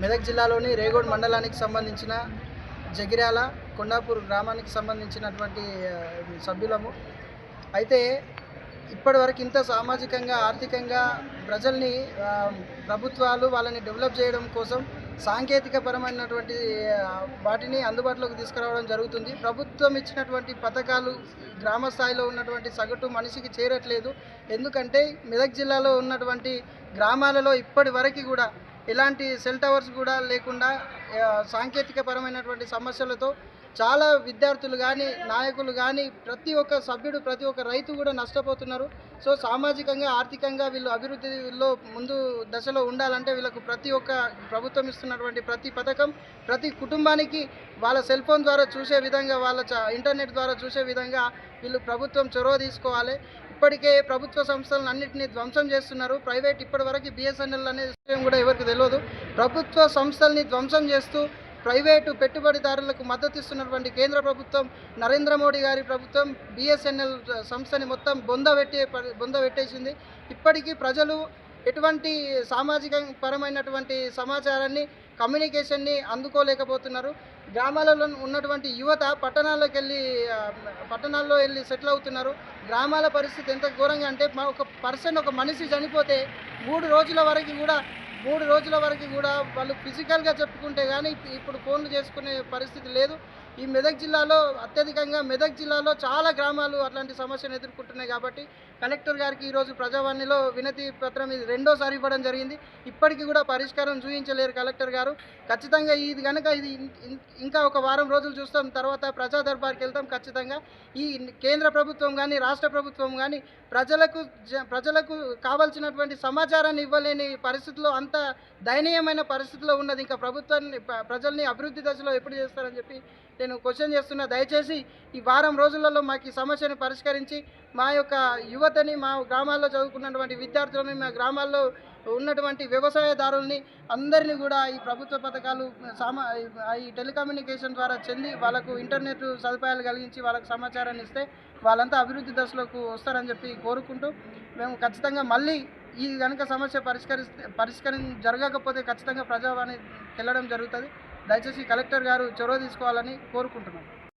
మెదక్ జిల్లాలోని రేగోడ్ మండలానికి సంబంధించిన జగిర్యాల కొండాపూర్ గ్రామానికి సంబంధించినటువంటి సభ్యులము. అయితే ఇప్పటివరకు ఇంత సామాజికంగా ఆర్థికంగా ప్రజల్ని ప్రభుత్వాలు వాళ్ళని డెవలప్ చేయడం కోసం సాంకేతికపరమైనటువంటి వాటిని అందుబాటులోకి తీసుకురావడం జరుగుతుంది. ప్రభుత్వం ఇచ్చినటువంటి పథకాలు గ్రామ స్థాయిలో ఉన్నటువంటి సగటు మనిషికి చేరట్లేదు. ఎందుకంటే మెదక్ జిల్లాలో ఉన్నటువంటి గ్రామాలలో ఇప్పటి వరకు కూడా ఎలాంటి సెల్ టవర్స్ కూడా లేకుండా సాంకేతికపరమైనటువంటి సమస్యలతో చాలా విద్యార్థులు కానీ నాయకులు కానీ ప్రతి ఒక్క సభ్యుడు ప్రతి ఒక్క రైతు కూడా నష్టపోతున్నారు. సో సామాజికంగా ఆర్థికంగా వీళ్ళు అభివృద్ధిలో ముందు దశలో ఉండాలంటే వీళ్ళకు ప్రతి ఒక్క ప్రభుత్వం ఇస్తున్నటువంటి ప్రతి పథకం ప్రతి కుటుంబానికి వాళ్ళ సెల్ ఫోన్ ద్వారా చూసే విధంగా వాళ్ళ ఇంటర్నెట్ ద్వారా చూసే విధంగా వీళ్ళు ప్రభుత్వం చొరవ తీసుకోవాలి. ఇప్పటికే ప్రభుత్వ సంస్థలను అన్నింటినీ ధ్వంసం చేస్తున్నారు. ప్రైవేట్ ఇప్పటివరకు బిఎస్ఎన్ఎల్ అనే విషయం కూడా ఎవరికి తెలియదు. ప్రభుత్వ సంస్థల్ని ధ్వంసం చేస్తూ ప్రైవేటు పెట్టుబడిదారులకు మద్దతు ఇస్తున్నటువంటి కేంద్ర ప్రభుత్వం నరేంద్ర మోడీ గారి ప్రభుత్వం బిఎస్ఎన్ఎల్ సంస్థని మొత్తం బొంద పెట్టేసింది. ఇప్పటికీ ప్రజలు ఎటువంటి సామాజిక పరమైనటువంటి సమాచారాన్ని కమ్యూనికేషన్ని అందుకోలేకపోతున్నారు. గ్రామాలలో ఉన్నటువంటి యువత పట్టణాల్లో వెళ్ళి సెటిల్ అవుతున్నారు. గ్రామాల పరిస్థితి ఎంత ఘోరంగా అంటే ఒక మనిషి చనిపోతే 3 రోజుల వరకు కూడా వాళ్ళు ఫిజికల్గా చెప్పుకుంటే కానీ ఇప్పుడు ఫోన్లు చేసుకునే పరిస్థితి లేదు. ఈ మెదక్ జిల్లాలో చాలా గ్రామాలు అట్లాంటి సమస్యను ఎదుర్కొంటున్నాయి. కాబట్టి కలెక్టర్ గారికి ఈరోజు ప్రజావాణిలో వినతి పత్రం ఇది రెండోసారి ఇవ్వడం జరిగింది. ఇప్పటికీ కూడా పరిష్కారం చూపించలేరు కలెక్టర్ గారు. ఖచ్చితంగా ఇది ఇంకా ఒక వారం రోజులు చూస్తాం, తర్వాత ప్రజా దర్బార్కి వెళ్తాం. ఖచ్చితంగా ఈ కేంద్ర ప్రభుత్వం కానీ రాష్ట్ర ప్రభుత్వం కానీ ప్రజలకు కావాల్సినటువంటి సమాచారాన్ని ఇవ్వలేని పరిస్థితిలో, అంత దయనీయమైన పరిస్థితిలో ఉన్నది. ఇంకా ప్రజల్ని అభివృద్ధి దశలో ఎప్పుడు చేస్తారని చెప్పి నేను క్వశ్చన్ చేస్తున్నా. దయచేసి ఈ వారం రోజులలో మాకు ఈ సమస్యను పరిష్కరించి మా యొక్క యువతని, మా గ్రామాల్లో చదువుకున్నటువంటి విద్యార్థులని, మా గ్రామాల్లో ఉన్నటువంటి వ్యవసాయదారుల్ని అందరినీ కూడా ఈ ప్రభుత్వ పథకాలు ఈ టెలికమ్యూనికేషన్ ద్వారా చెంది వాళ్ళకు ఇంటర్నెట్ సదుపాయాలు కలిగించి వాళ్ళకు సమాచారాన్ని ఇస్తే వాళ్ళంతా అభివృద్ధి దశలోకి వస్తారని చెప్పి కోరుకుంటూ, మేము ఖచ్చితంగా మళ్ళీ ఈ కనుక సమస్య జరగకపోతే ఖచ్చితంగా ప్రజావాణికి వెళ్ళడం జరుగుతుంది. దయచేసి కలెక్టర్ గారు చొరవ తీసుకోవాలని కోరుకుంటున్నాం.